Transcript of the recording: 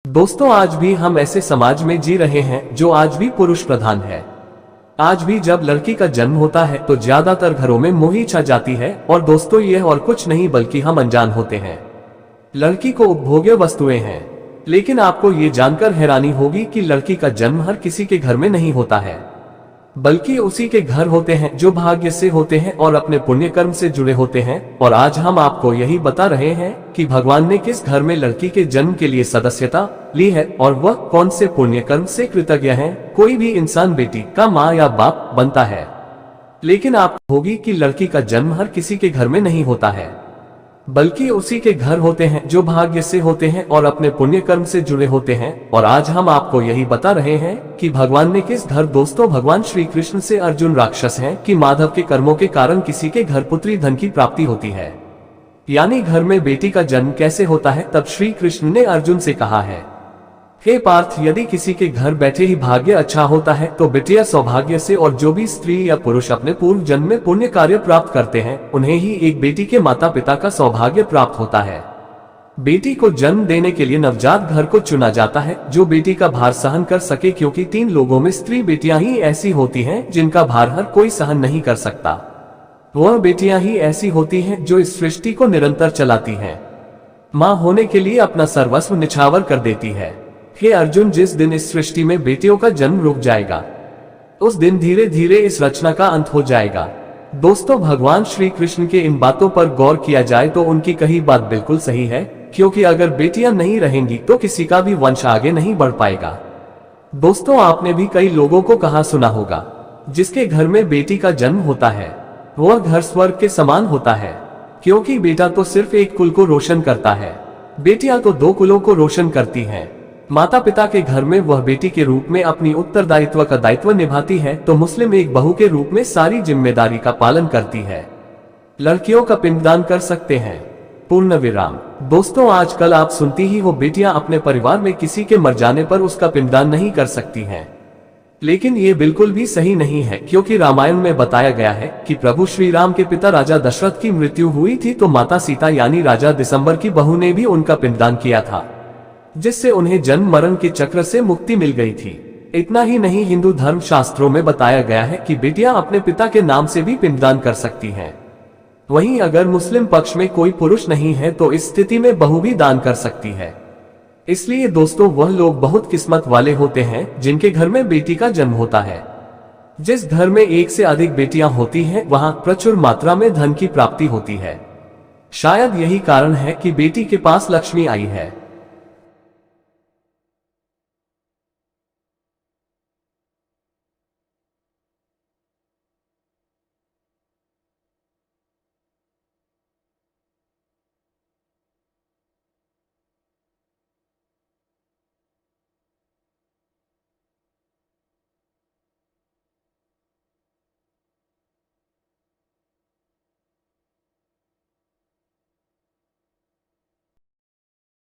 दोस्तों, आज भी हम ऐसे समाज में जी रहे हैं जो आज भी पुरुष प्रधान है। आज भी जब लड़की का जन्म होता है तो ज्यादातर घरों में मोही छा जाती है। और दोस्तों, यह और कुछ नहीं बल्कि हम अनजान होते हैं। लड़की को उपभोग्य वस्तुएं हैं, लेकिन आपको ये जानकर हैरानी होगी कि लड़की का जन्म हर किसी के घर में नहीं होता है, बल्कि उसी के घर होते हैं जो भाग्य से होते हैं और अपने पुण्य कर्म से जुड़े होते हैं। और आज हम आपको यही बता रहे हैं कि भगवान ने किस घर में लड़की के जन्म के लिए सदस्यता ली है और वह कौन से पुण्य कर्म से कृतज्ञ है। कोई भी इंसान बेटी का माँ या बाप बनता है, लेकिन आप होगी कि लड़की का जन्म हर किसी के घर में नहीं होता है, बल्कि उसी के घर होते हैं जो भाग्य से होते हैं और अपने पुण्य कर्म से जुड़े होते हैं। और आज हम आपको यही बता रहे हैं कि भगवान ने किस घर। दोस्तों, भगवान श्री कृष्ण से अर्जुन राक्षस हैं कि माधव के कर्मों के कारण किसी के घर पुत्री धन की प्राप्ति होती है, यानी घर में बेटी का जन्म कैसे होता है। तब श्री कृष्ण ने अर्जुन से कहा है, हे पार्थ, यदि किसी के घर बैठे ही भाग्य अच्छा होता है तो बिटिया सौभाग्य से, और जो भी स्त्री या पुरुष अपने पूर्व जन्म में पुण्य कार्य प्राप्त करते हैं उन्हें ही एक बेटी के माता पिता का सौभाग्य प्राप्त होता है। बेटी को जन्म देने के लिए नवजात घर को चुना जाता है जो बेटी का भार सहन कर सके, क्योंकि 3 लोगों में स्त्री बेटियां ही ऐसी होती हैं जिनका भार हर कोई सहन नहीं कर सकता। वह बेटियां ही ऐसी होती हैं जो इस सृष्टि को निरंतर चलाती हैं, माँ होने के लिए अपना सर्वस्व निछावर कर देती है। हे अर्जुन, जिस दिन इस सृष्टि में बेटियों का जन्म रुक जाएगा उस दिन धीरे धीरे इस रचना का अंत हो जाएगा। दोस्तों, भगवान श्री कृष्ण के इन बातों पर गौर किया जाए तो उनकी कही बात बिल्कुल सही है, क्योंकि अगर बेटियां नहीं रहेंगी तो किसी का भी वंश आगे नहीं बढ़ पाएगा। दोस्तों, आपने भी कई लोगों को कहा सुना होगा, जिसके घर में बेटी का जन्म होता है वह घर स्वर्ग के समान होता है, क्योंकि बेटा तो सिर्फ एक कुल को रोशन करता है, बेटियां तो 2 कुलों को रोशन करती हैं। माता पिता के घर में वह बेटी के रूप में अपनी उत्तरदायित्व का दायित्व निभाती है तो मुस्लिम एक बहू के रूप में सारी जिम्मेदारी का पालन करती है। लड़कियों का पिंडदान कर सकते हैं। पूर्ण विराम। दोस्तों, आजकल आप सुनती ही हो बेटियां अपने परिवार में किसी के मर जाने पर उसका पिंडदान नहीं कर सकती हैं, लेकिन ये बिल्कुल भी सही नहीं है, क्योंकि रामायण में बताया गया है कि प्रभु श्री राम के पिता राजा दशरथ की मृत्यु हुई थी तो माता सीता यानी राजा दिसंबर की बहू ने भी उनका पिंडदान किया था, जिससे उन्हें जन्म मरण के चक्र से मुक्ति मिल गई थी। इतना ही नहीं, हिंदू धर्म शास्त्रों में बताया गया है कि बेटियां अपने पिता के नाम से भी पिंडदान कर सकती हैं। वहीं अगर मुस्लिम पक्ष में कोई पुरुष नहीं है तो इस स्थिति में बहू भी दान कर सकती है। इसलिए दोस्तों, वह लोग बहुत किस्मत वाले होते हैं जिनके घर में बेटी का जन्म होता है। जिस घर में एक से अधिक बेटियां होती हैं वहां प्रचुर मात्रा में धन की प्राप्ति होती है। शायद यही कारण है कि बेटी के पास लक्ष्मी आई है।